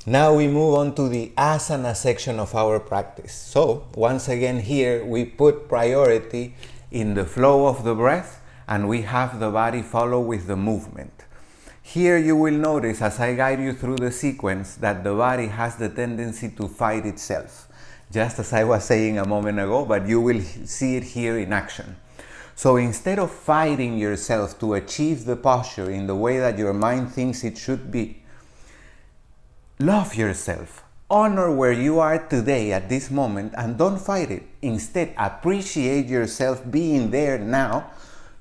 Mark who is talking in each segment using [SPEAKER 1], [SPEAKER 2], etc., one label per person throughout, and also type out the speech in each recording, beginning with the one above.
[SPEAKER 1] Now we move on to the asana section of our practice. So once again here we put priority in the flow of the breath, and we have the body follow with the movement. Here you will notice as I guide you through the sequence that the body has the tendency to fight itself, just as I was saying a moment ago, but you will see it here in action. So instead of fighting yourself to achieve the posture in the way that your mind thinks it should be, love yourself, honor where you are today at this moment, and don't fight it. Instead, appreciate yourself being there now.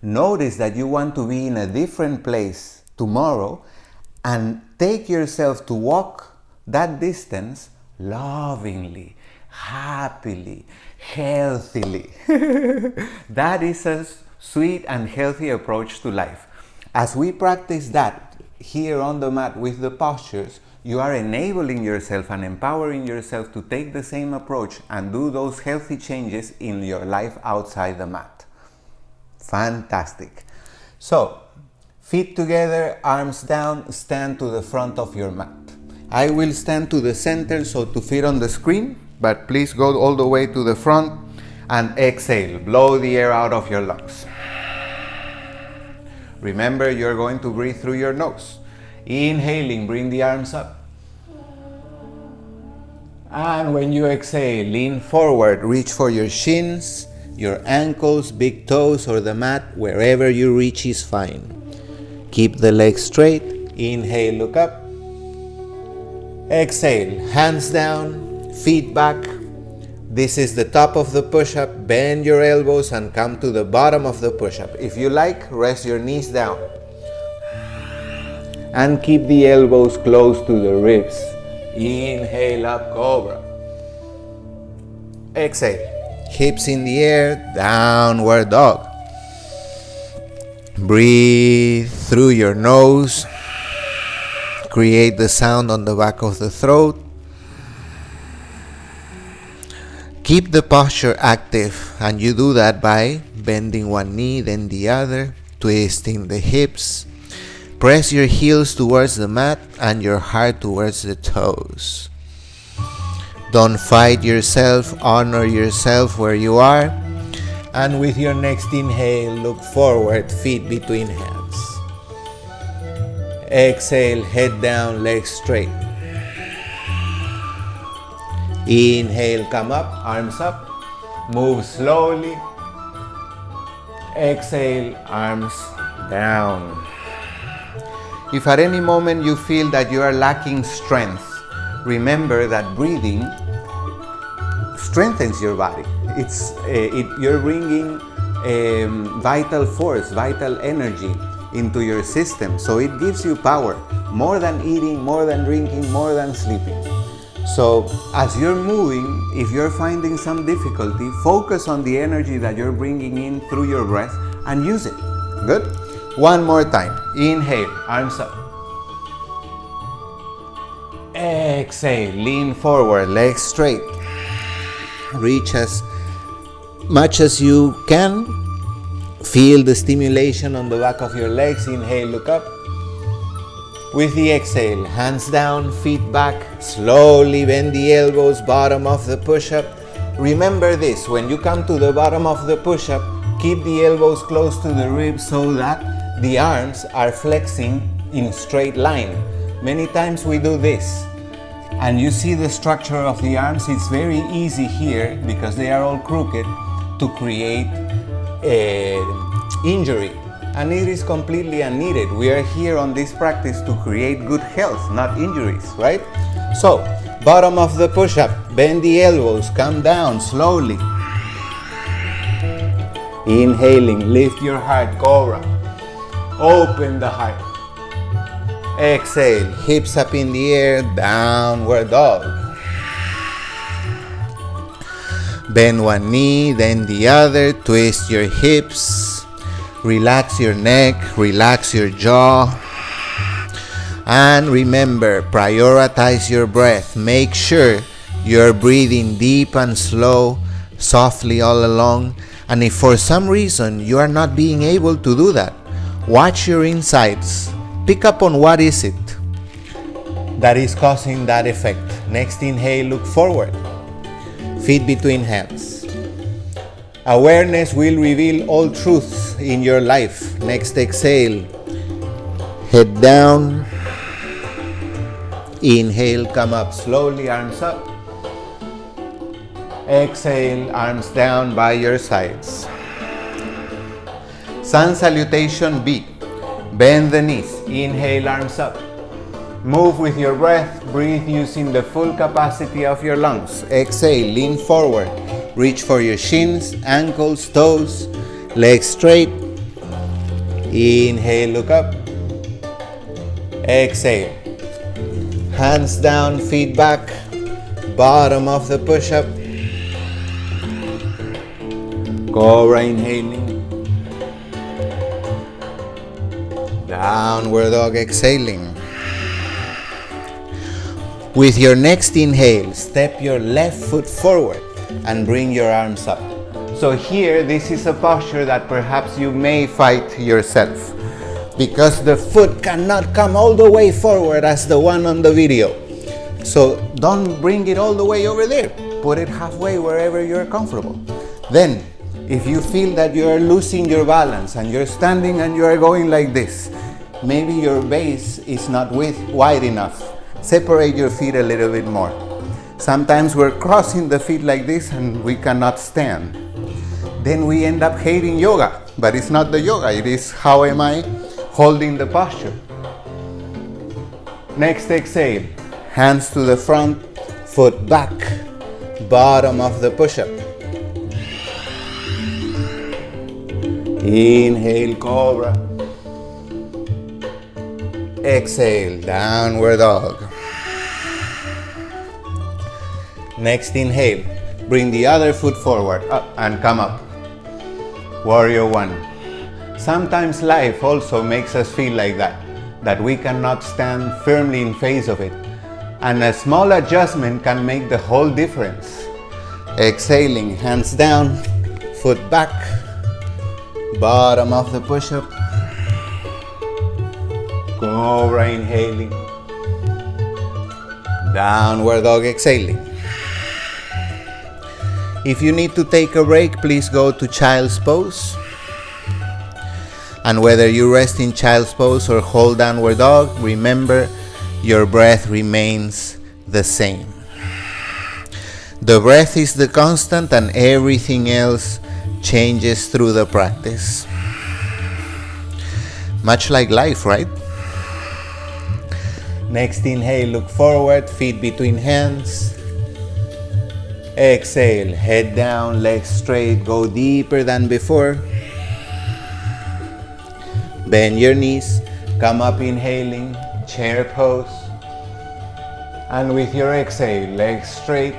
[SPEAKER 1] Notice that you want to be in a different place tomorrow, and take yourself to walk that distance lovingly, happily, healthily. That is a sweet and healthy approach to life. As we practice that here on the mat with the postures, you are enabling yourself and empowering yourself to take the same approach and do those healthy changes in your life outside the mat. Fantastic. So, feet together, arms down, stand to the front of your mat. I will stand to the center so to fit on the screen, but please go all the way to the front and exhale. Blow the air out of your lungs. Remember, you're going to breathe through your nose. Inhaling, bring the arms up. And when you exhale, lean forward, reach for your shins, your ankles, big toes, or the mat, wherever you reach is fine. Keep the legs straight. Inhale, look up. Exhale, hands down, feet back. This is the top of the push-up. Bend your elbows and come to the bottom of the push-up. If you like, rest your knees down. And keep the elbows close to the ribs. Inhale, up, cobra. Exhale, hips in the air, downward dog. Breathe through your nose. Create the sound on the back of the throat. Keep the posture active, and you do that by bending one knee, then the other, twisting the hips. Press your heels towards the mat and your heart towards the toes. Don't fight yourself, honor yourself where you are. And with your next inhale, look forward, feet between hands. Exhale, head down, legs straight. Inhale, come up, arms up. Move slowly. Exhale, arms down. If at any moment you feel that you are lacking strength, remember that breathing strengthens your body. You're bringing vital force, vital energy into your system. So it gives you power, more than eating, more than drinking, more than sleeping. So as you're moving, if you're finding some difficulty, focus on the energy that you're bringing in through your breath and use it. Good? One more time. Inhale, arms up. Exhale, lean forward, legs straight. Reach as much as you can. Feel the stimulation on the back of your legs. Inhale, look up. With the exhale, hands down, feet back. Slowly bend the elbows, bottom of the push-up. Remember this, when you come to the bottom of the push-up, keep the elbows close to the ribs so that the arms are flexing in straight line. Many times we do this, and you see the structure of the arms. It's very easy here, because they are all crooked, to create injury, and it is completely unneeded. We are here on this practice to create good health, not injuries, right? So, bottom of the push-up, bend the elbows, come down slowly. Inhaling, lift your heart, cobra. Open the heart. Exhale, hips up in the air, downward dog. Bend one knee, then the other, twist your hips, relax your neck, relax your jaw. And remember, prioritize your breath. Make sure you're breathing deep and slow, softly all along. And if for some reason you are not being able to do that, watch your insides. Pick up on what is it. that is causing that effect. Next inhale, look forward. Feet between hands. Awareness will reveal all truths in your life. Next exhale, head down. Inhale, come up slowly, arms up. Exhale, arms down by your sides. Sun salutation B. Bend the knees. Inhale, arms up. Move with your breath. Breathe using the full capacity of your lungs. Exhale, lean forward. Reach for your shins, ankles, toes, legs straight. Inhale, look up. Exhale. Hands down, feet back. Bottom of the push-up. Cobra inhaling. Downward dog exhaling. With your next inhale, step your left foot forward and bring your arms up. So here, this is a posture that perhaps you may fight yourself because the foot cannot come all the way forward as the one on the video. So don't bring it all the way over there. Put it halfway wherever you're comfortable. Then, if you feel that you are losing your balance and you're standing and you are going like this, maybe your base is not wide enough. Separate your feet a little bit more. Sometimes we're crossing the feet like this and we cannot stand. Then we end up hating yoga, but it's not the yoga, it is how am I holding the posture. Next exhale, hands to the front, foot back, bottom of the push-up. Inhale, cobra. Exhale, downward dog. Next inhale, bring the other foot forward, up and come up. Warrior one. Sometimes life also makes us feel like that we cannot stand firmly in face of it. And a small adjustment can make the whole difference. Exhaling, hands down, foot back, bottom of the push-up. Cobra inhaling. Downward dog exhaling. If you need to take a break, please go to child's pose. And whether you rest in child's pose or hold downward dog, remember your breath remains the same. The breath is the constant and everything else changes through the practice. Much like life, right? Next inhale, look forward, feet between hands. Exhale, head down, legs straight, go deeper than before. Bend your knees, come up inhaling, chair pose. And with your exhale, legs straight,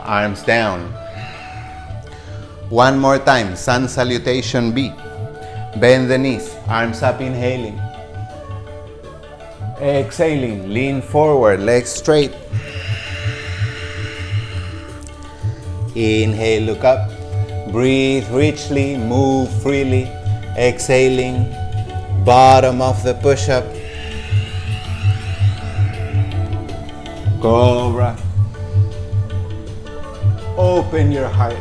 [SPEAKER 1] arms down. One more time, sun salutation B. Bend the knees, arms up inhaling. Exhaling, lean forward, legs straight. Inhale, look up. Breathe richly, move freely. Exhaling, bottom of the push-up. Cobra. Open your heart.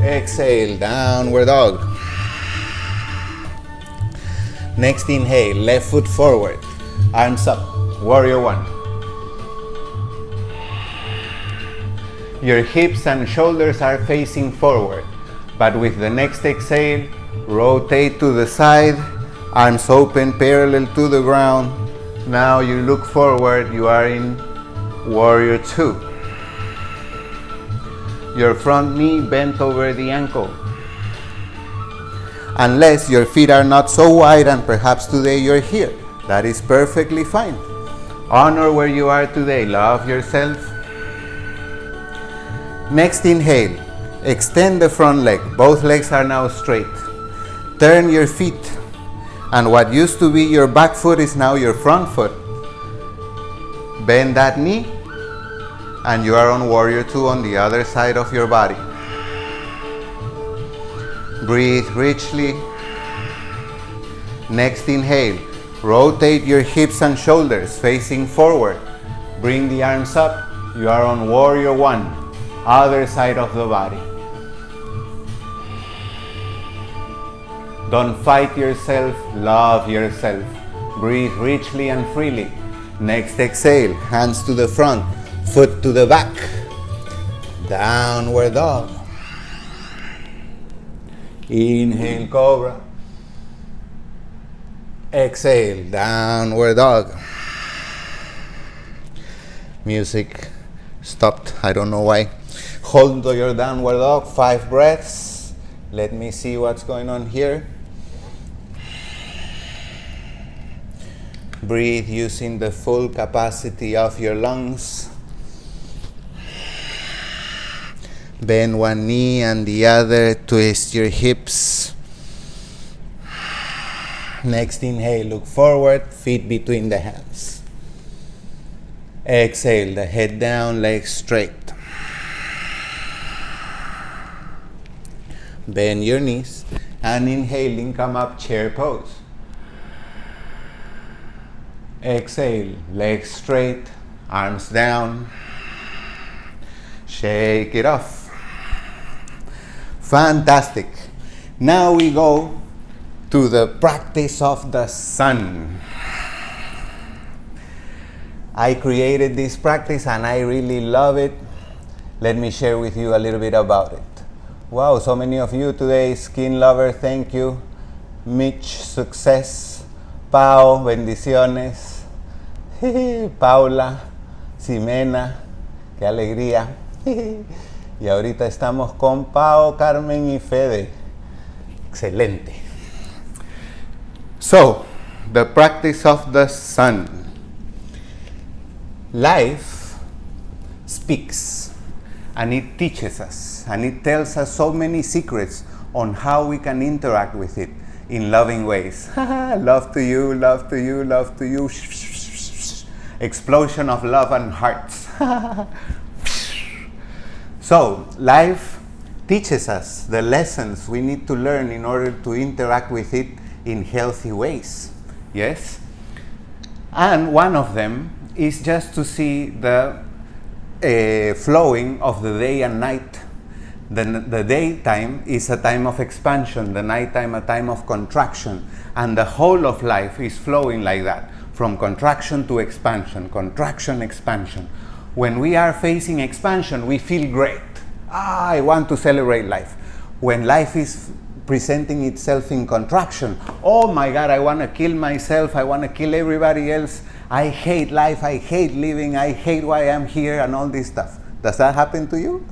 [SPEAKER 1] Exhale, downward dog. Next inhale, left foot forward. Arms up, warrior one. Your hips and shoulders are facing forward, but with the next exhale, rotate to the side, arms open parallel to the ground. Now you look forward, you are in warrior two. Your front knee bent over the ankle. Unless your feet are not so wide and perhaps today you're here. That is perfectly fine. Honor where you are today. Love yourself. Next inhale. Extend the front leg. Both legs are now straight. Turn your feet. And what used to be your back foot is now your front foot. Bend that knee. And you are on warrior two on the other side of your body. Breathe richly. Next inhale. Rotate your hips and shoulders facing forward. Bring the arms up. You are on warrior one, other side of the body. Don't fight yourself, love yourself. Breathe richly and freely. Next exhale, hands to the front, foot to the back. Downward dog. Inhale, cobra. Exhale, downward dog. Music stopped, I don't know why. Hold your downward dog, 5 breaths. Let me see what's going on here. Breathe using the full capacity of your lungs. Bend one knee and the other, twist your hips. Next inhale, look forward, feet between the hands. Exhale, the head down, legs straight. Bend your knees and inhaling, come up, chair pose. Exhale, legs straight, arms down. Shake it off. Fantastic. Now we go to the practice of the sun. I created this practice and I really love it. Let me share with you a little bit about it. Wow, so many of you today, skin lover, thank you. Mitch, success. Pau, bendiciones. Paula, Ximena, qué alegría. Y ahorita estamos con Pau, Carmen y Fede. Excelente. So, the practice of the sun. Life speaks and it teaches us and it tells us so many secrets on how we can interact with it in loving ways. Love to you, love to you, love to you. Explosion of love and hearts. So, life teaches us the lessons we need to learn in order to interact with it in healthy ways. Yes? And one of them is just to see the flowing of the day and night. The daytime is a time of expansion, the nighttime a time of contraction, and the whole of life is flowing like that, from contraction to expansion, contraction, expansion. When we are facing expansion, we feel great. I want to celebrate life. When life is presenting itself in contraction, oh my God, I want to kill myself, I want to kill everybody else, I hate life, I hate living, I hate why I'm here, and all this stuff. Does that happen to you?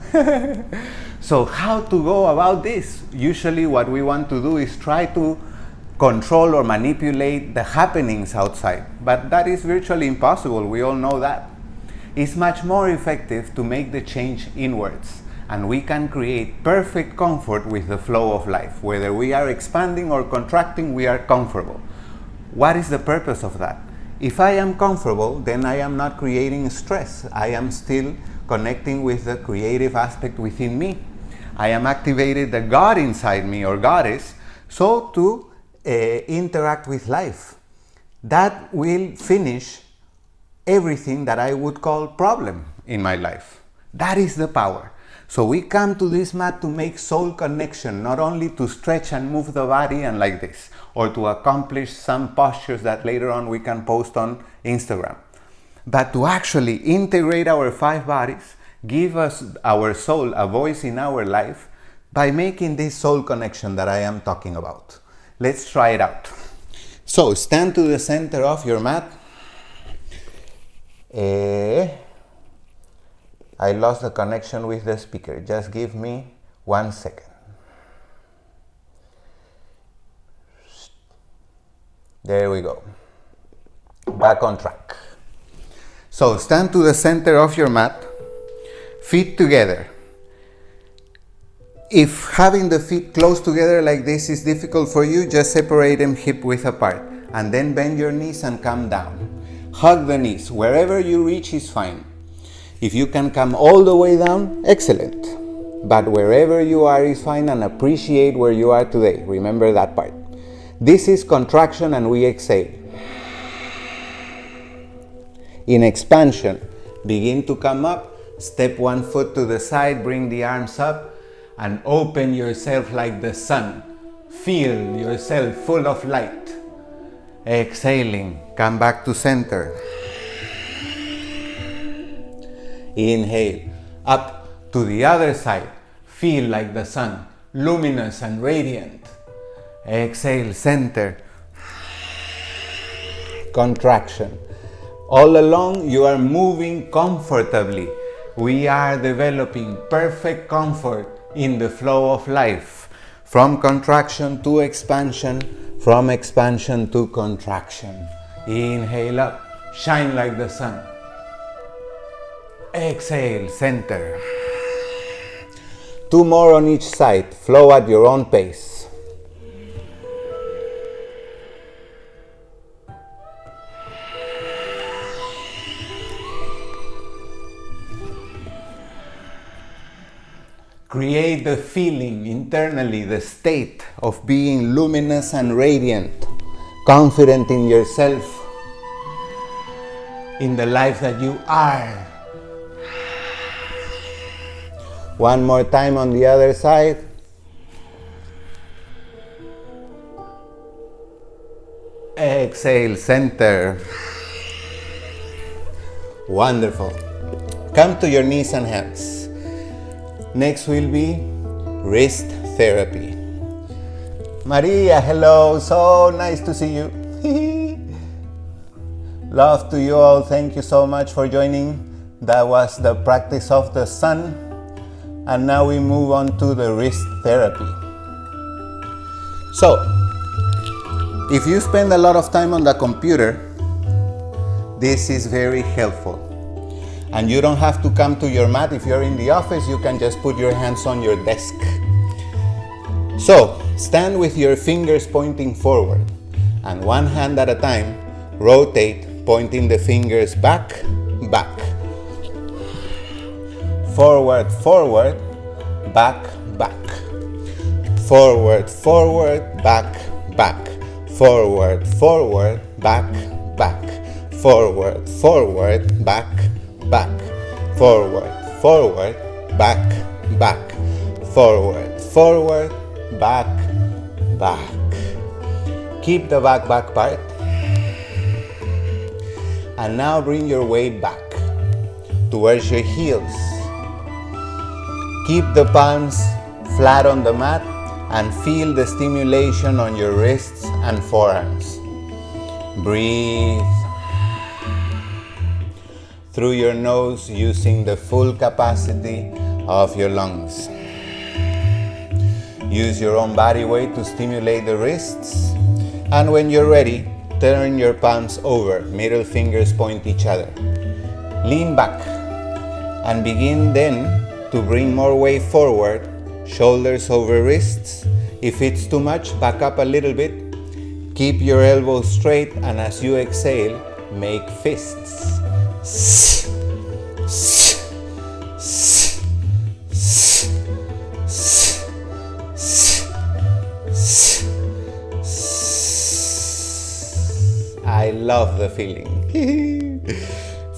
[SPEAKER 1] So how to go about this? Usually what we want to do is try to control or manipulate the happenings outside. But that is virtually impossible, we all know that. It's much more effective to make the change inwards. And we can create perfect comfort with the flow of life. Whether we are expanding or contracting, we are comfortable. What is the purpose of that? If I am comfortable, then I am not creating stress. I am still connecting with the creative aspect within me. I am activated the God inside me or goddess, so to interact with life. That will finish everything that I would call problem in my life. That is the power. So we come to this mat to make soul connection, not only to stretch and move the body and like this, or to accomplish some postures that later on we can post on Instagram, but to actually integrate our 5 bodies, give us, our soul, a voice in our life by making this soul connection that I am talking about. Let's try it out. So stand to the center of your mat. I lost the connection with the speaker. Just give me 1 second. There we go. Back on track. So stand to the center of your mat, feet together. If having the feet close together like this is difficult for you, just separate them hip width apart. And then bend your knees and come down. Hug the knees. Wherever you reach is fine. If you can come all the way down, excellent. But wherever you are is fine, and appreciate where you are today. Remember that part. This is contraction and we exhale. In expansion, Begin to come up, step one foot to the side, bring the arms up, and open yourself like the sun. Feel yourself full of light. Exhaling, come back to center. Inhale, up to the other side. Feel like the sun, luminous and radiant. Exhale, center. Contraction. All along you are moving comfortably. We are developing perfect comfort in the flow of life. From contraction to expansion, from expansion to contraction. Inhale up, shine like the sun. Exhale, center. 2 more on each side, flow at your own pace. Create the feeling internally, the state of being luminous and radiant, confident in yourself, in the life that you are. One more time on the other side. Exhale, center. Wonderful. Come to your knees and hands. Next will be wrist therapy. Maria, hello, so nice to see you. Love to you all, thank you so much for joining. That was the practice of the sun. And now we move on to the wrist therapy. So, if you spend a lot of time on the computer, this is very helpful. And you don't have to come to your mat. If you're in the office, you can just put your hands on your desk. So, stand with your fingers pointing forward. And one hand at a time, rotate, pointing the fingers back, back. Forward, forward, back, back. Forward, forward, back, back. Forward, forward, back, back. Forward, forward, back, back. Forward, forward, back, back. Forward, forward, back, back. Keep the back part. And now bring your weight back towards your heels. Keep the palms flat on the mat and feel the stimulation on your wrists and forearms. Breathe through your nose using the full capacity of your lungs. Use your own body weight to stimulate the wrists, and when you're ready, turn your palms over, middle fingers point each other. Lean back and begin then to bring more weight forward, shoulders over wrists. If it's too much, back up a little bit. Keep your elbows straight, and as you exhale, make fists. I love the feeling.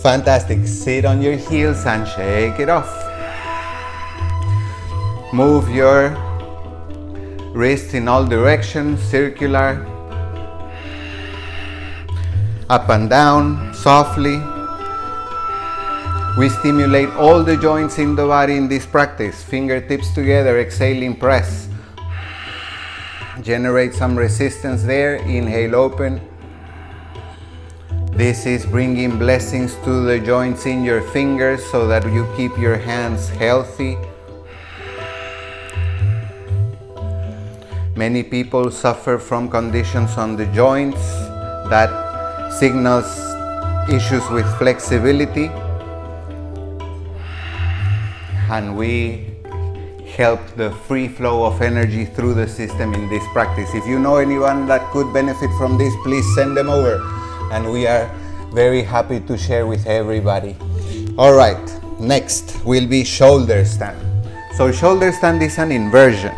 [SPEAKER 1] Fantastic. Sit on your heels and shake it off. Move your wrists in all directions, circular, up and down, softly. We stimulate all the joints in the body in this practice. Fingertips together, exhaling, press. Generate some resistance there. Inhale, open. This is bringing blessings to the joints in your fingers so that you keep your hands healthy. Many people suffer from conditions on the joints that signals issues with flexibility. And we help the free flow of energy through the system in this practice. If you know anyone that could benefit from this, please send them over. And we are very happy to share with everybody. All right, next will be shoulder stand. So shoulder stand is an inversion.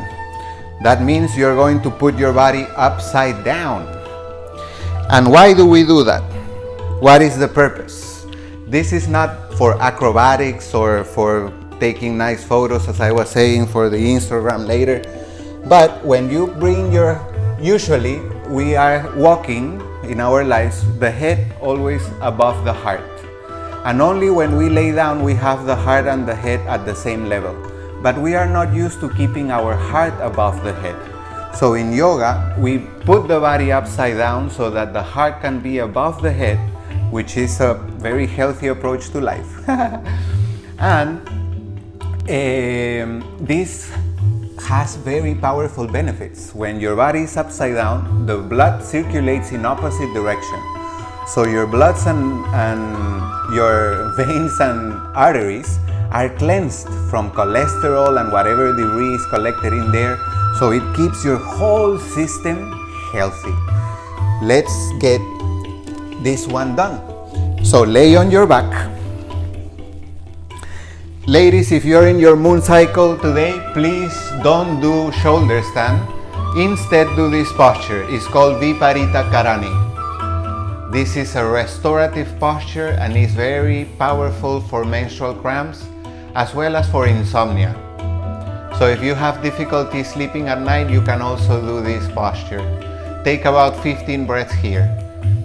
[SPEAKER 1] That means you're going to put your body upside down. And why do we do that? What is the purpose? This is not for acrobatics or for taking nice photos, as I was saying, for the Instagram later. But when you bring usually we are walking in our lives, the head always above the heart. And only when we lay down, we have the heart and the head at the same level. But we are not used to keeping our heart above the head. So in yoga, we put the body upside down so that the heart can be above the head, which is a very healthy approach to life. And this has very powerful benefits. When your body is upside down, the blood circulates in opposite direction. So your bloods and your veins and arteries are cleansed from cholesterol and whatever debris is collected in there. So it keeps your whole system healthy. Let's get this one done. So lay on your back. Ladies, if you're in your moon cycle today, please don't do shoulder stand. Instead, do this posture. It's called Viparita Karani. This is a restorative posture and is very powerful for menstrual cramps as well as for insomnia. So if you have difficulty sleeping at night, you can also do this posture. Take about 15 breaths here.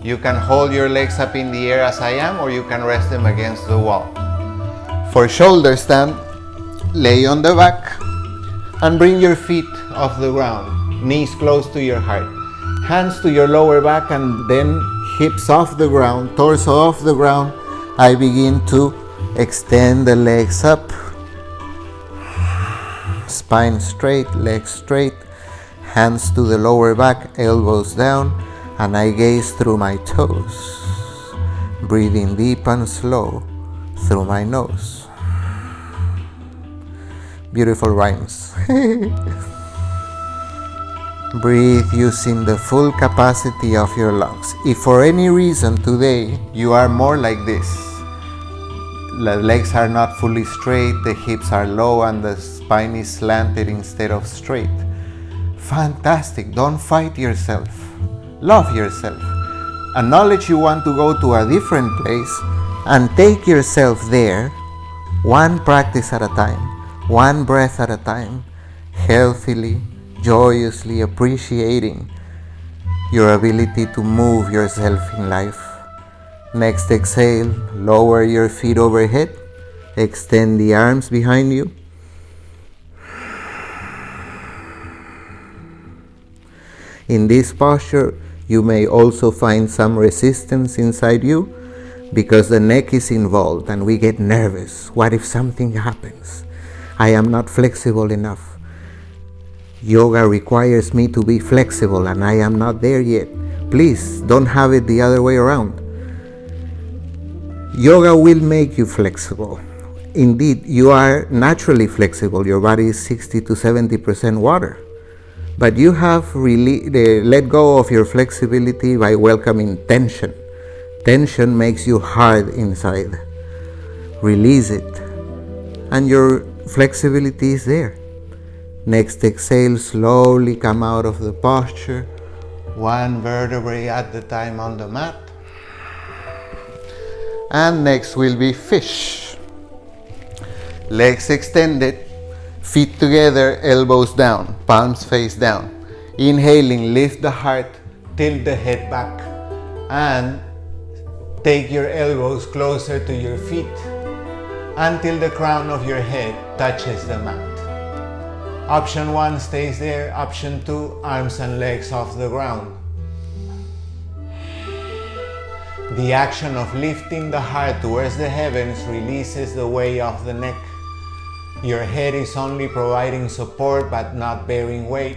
[SPEAKER 1] You can hold your legs up in the air as I am, or you can rest them against the wall. For shoulder stand, lay on the back and bring your feet off the ground, knees close to your heart, hands to your lower back, and then hips off the ground, torso off the ground. I begin to extend the legs up, spine straight, legs straight, hands to the lower back, elbows down, and I gaze through my toes, breathing deep and slow through my nose. Beautiful rhymes. Breathe using the full capacity of your lungs. If for any reason today you are more like this, the legs are not fully straight, the hips are low, and the spine is slanted instead of straight, fantastic. Don't fight yourself. Love yourself. Acknowledge you want to go to a different place and take yourself there, one practice at a time, one breath at a time, healthily, joyously appreciating your ability to move yourself in life. Next exhale, lower your feet overhead, extend the arms behind you. In this posture, you may also find some resistance inside you because the neck is involved and we get nervous. What if something happens? I am not flexible enough. Yoga requires me to be flexible and I am not there yet. Please don't have it the other way around. Yoga will make you flexible. Indeed, you are naturally flexible. Your body is 60 to 70% water. But you have let go of your flexibility by welcoming tension. Tension makes you hard inside. Release it, and your flexibility is there. Next exhale, slowly come out of the posture, one vertebrae at the time on the mat. And next will be fish. Legs extended, feet together, elbows down, palms face down. Inhaling, lift the heart, tilt the head back, and take your elbows closer to your feet until the crown of your head touches the mat. Option 1 stays there. Option 2, arms and legs off the ground. The action of lifting the heart towards the heavens releases the weight of the neck. Your head is only providing support but not bearing weight.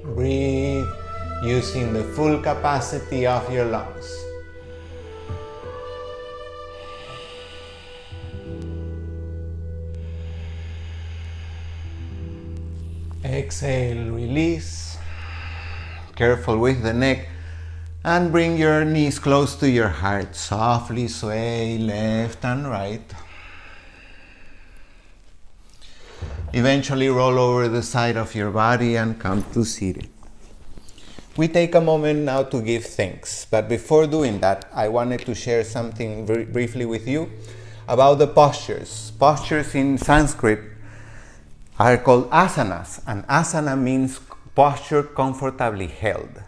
[SPEAKER 1] Breathe using the full capacity of your lungs. Exhale, release. Careful with the neck. And bring your knees close to your heart. Softly sway left and right. Eventually roll over the side of your body and come to seated. We take a moment now to give thanks. But before doing that, I wanted to share something very briefly with you about the postures. Postures in Sanskrit are called asanas, and asana means posture comfortably held.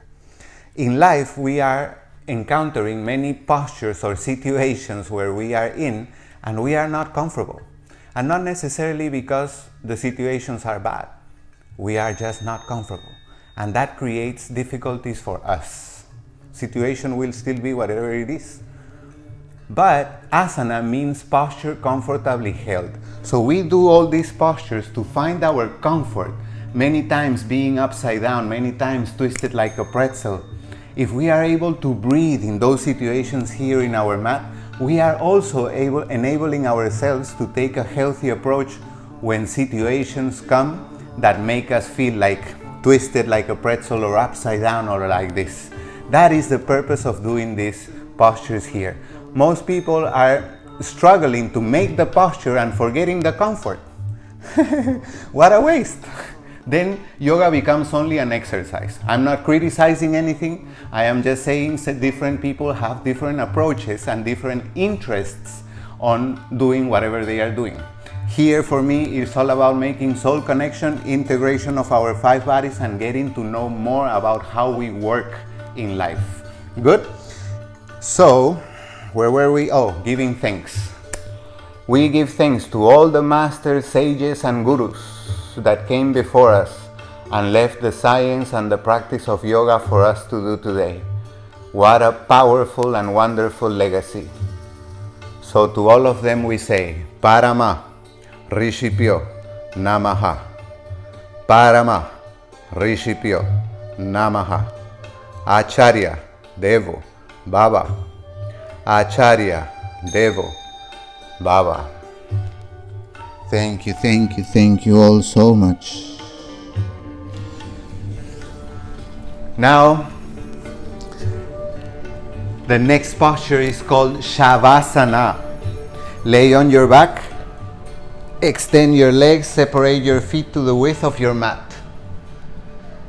[SPEAKER 1] In life, we are encountering many postures or situations where we are in and we are not comfortable. And not necessarily because the situations are bad. We are just not comfortable. And that creates difficulties for us. Situation will still be whatever it is. But asana means posture comfortably held. So we do all these postures to find our comfort, many times being upside down, many times twisted like a pretzel. If we are able to breathe in those situations here in our mat, we are also enabling ourselves to take a healthy approach when situations come that make us feel like twisted like a pretzel or upside down or like this. That is the purpose of doing these postures here. Most people are struggling to make the posture and forgetting the comfort. What a waste! Then yoga becomes only an exercise. I'm not criticizing anything. I am just saying that different people have different approaches and different interests on doing whatever they are doing. Here for me, it's all about making soul connection, integration of our 5 bodies, and getting to know more about how we work in life. Good? So, where were we? Oh, giving thanks. We give thanks to all the masters, sages, and gurus that came before us and left the science and the practice of yoga for us to do today. What a powerful and wonderful legacy. So to all of them we say, Parama, Rishipyo, Namaha. Parama, Rishipyo, Namaha. Acharya, Devo, Baba. Acharya, Devo, Baba. Thank you all so much. Now, the next posture is called Shavasana. Lay on your back, extend your legs, separate your feet to the width of your mat.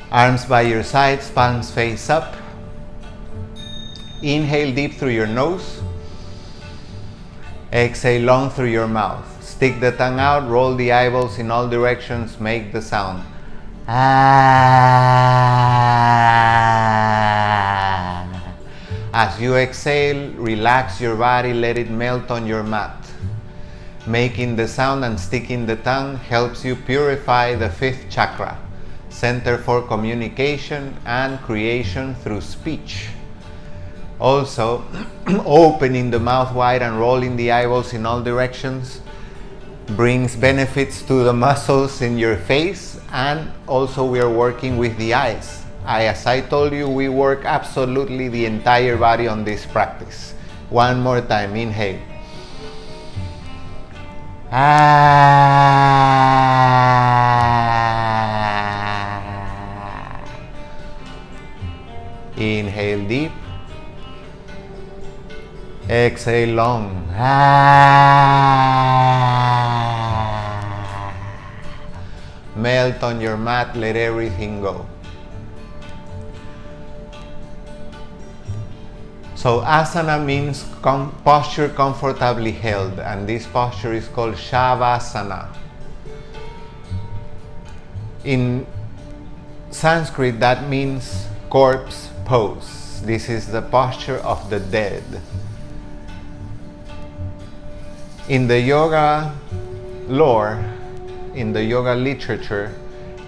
[SPEAKER 1] Arms by your sides, palms face up. Inhale deep through your nose. Exhale long through your mouth. Stick the tongue out, roll the eyeballs in all directions, make the sound. As you exhale, relax your body, let it melt on your mat. Making the sound and sticking the tongue helps you purify the 5th chakra, center for communication and creation through speech. Also, opening the mouth wide and rolling the eyeballs in all directions brings benefits to the muscles in your face, and also we are working with the eyes. As I told you, we work absolutely the entire body on this practice. One more time, inhale. Inhale deep. Exhale long. Melt on your mat, let everything go. So asana means posture comfortably held, and this posture is called Shavasana. In Sanskrit, that means corpse pose. This is the posture of the dead. In the yoga lore, in the yoga literature,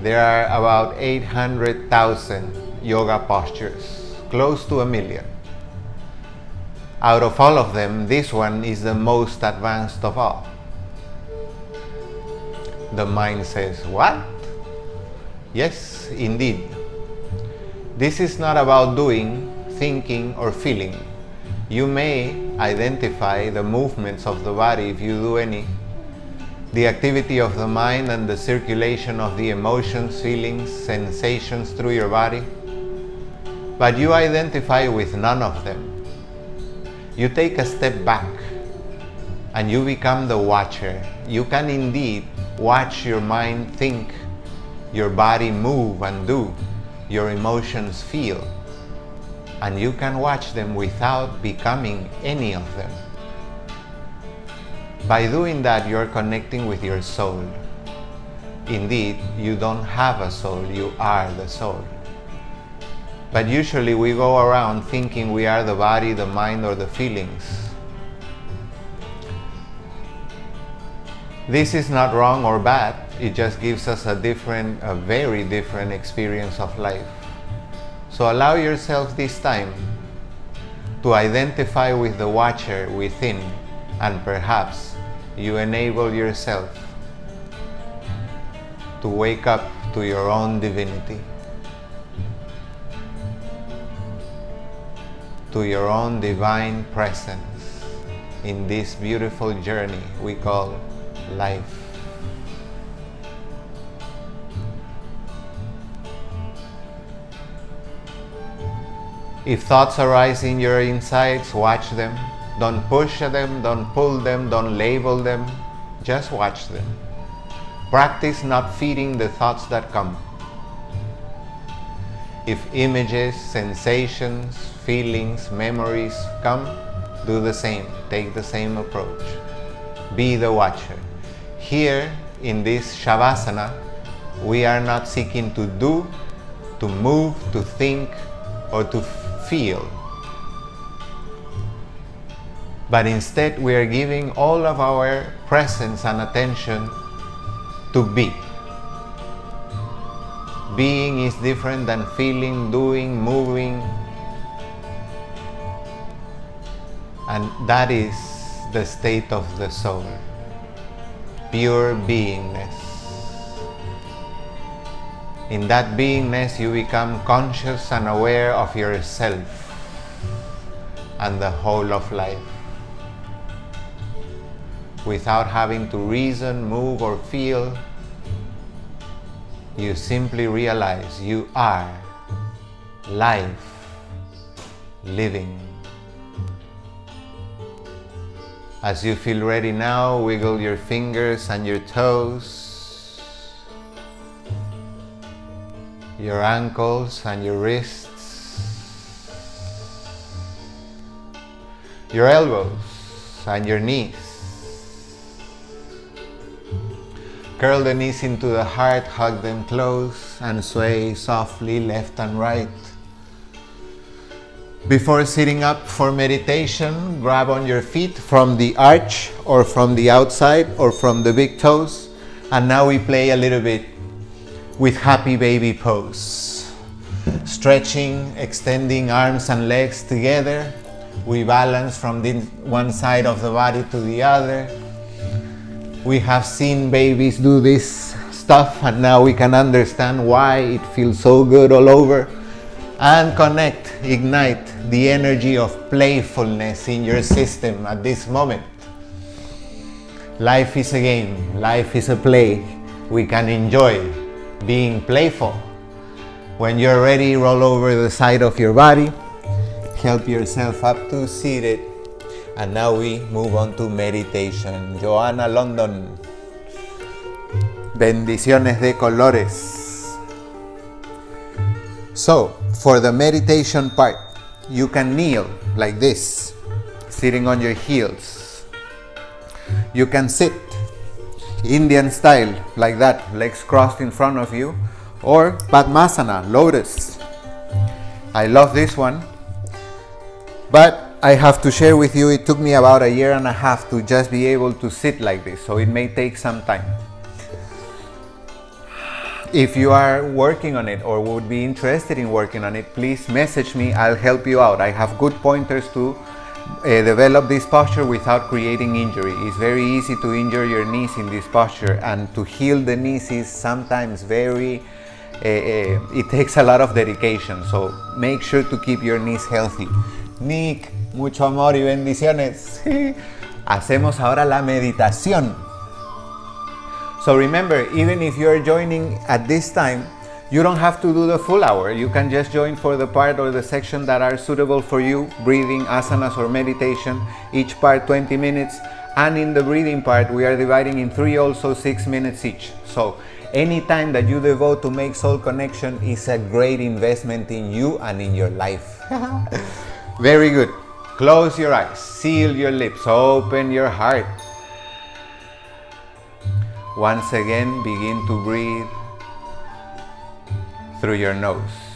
[SPEAKER 1] there are about 800,000 yoga postures, close to 1 million. Out of all of them, this one is the most advanced of all. The mind says, what? Yes, indeed. This is not about doing, thinking, or feeling. You may identify the movements of the body if you do any, the activity of the mind and the circulation of the emotions, feelings, sensations through your body, but you identify with none of them. You take a step back and you become the watcher. You can indeed watch your mind think, your body move and do. your emotions feel, and you can watch them without becoming any of them. By doing that, you're connecting with your soul. Indeed, you don't have a soul, you are the soul. But usually we go around thinking we are the body, the mind, or the feelings. This is not wrong or bad, it just gives us a very different experience of life. So allow yourself this time to identify with the watcher within, and perhaps you enable yourself to wake up to your own divinity, to your own divine presence in this beautiful journey we call life. If thoughts arise in your insides, watch them. Don't push them, don't pull them, don't label them. Just watch them. Practice not feeding the thoughts that come. If images, sensations, feelings, memories come, do the same. Take the same approach. Be the watcher. Here in this Shavasana, we are not seeking to do, to move, to think, or to feel. But instead, we are giving all of our presence and attention to be. Being is different than feeling, doing, moving. And that is the state of the soul. Pure beingness. In that beingness, you become conscious and aware of yourself and the whole of life. Without having to reason, move, or feel, you simply realize you are life, living. As you feel ready now, wiggle your fingers and your toes, your ankles and your wrists, your elbows and your knees. Curl the knees into the heart, hug them close, and sway softly left and right. Before sitting up for meditation, grab on your feet from the arch or from the outside or from the big toes. And now we play a little bit with happy baby pose. Stretching, extending arms and legs together. We balance from one side of the body to the other. We have seen babies do this stuff, and now we can understand why it feels so good all over. And connect, ignite the energy of playfulness in your system at this moment. Life is a game, life is a play. We can enjoy being playful. When you're ready, roll over the side of your body. Help yourself up to seated. And now we move on to meditation. Joanna London. Bendiciones de colores. So, for the meditation part, you can kneel like this, sitting on your heels. You can sit Indian style like that, legs crossed in front of you, or Padmasana, lotus. I love this one, but I have to share with you, it took me about 1.5 years to just be able to sit like this, so it may take some time. If you are working on it or would be interested in working on it, please message me, I'll help you out. I have good pointers to develop this posture without creating injury. It's very easy to injure your knees in this posture, and to heal the knees is sometimes it takes a lot of dedication, so make sure to keep your knees healthy. Nick, mucho amor y bendiciones. Hacemos ahora la meditación. So remember, even if you're joining at this time, you don't have to do the full hour. You can just join for the part or the section that are suitable for you, breathing, asanas, or meditation, each part 20 minutes. And in the breathing part, we are dividing in 3, also 6 minutes each. So Any time that you devote to make soul connection is a great investment in you and in your life. Very good. Close your eyes, seal your lips, open your heart. Once again, begin to breathe through your nose.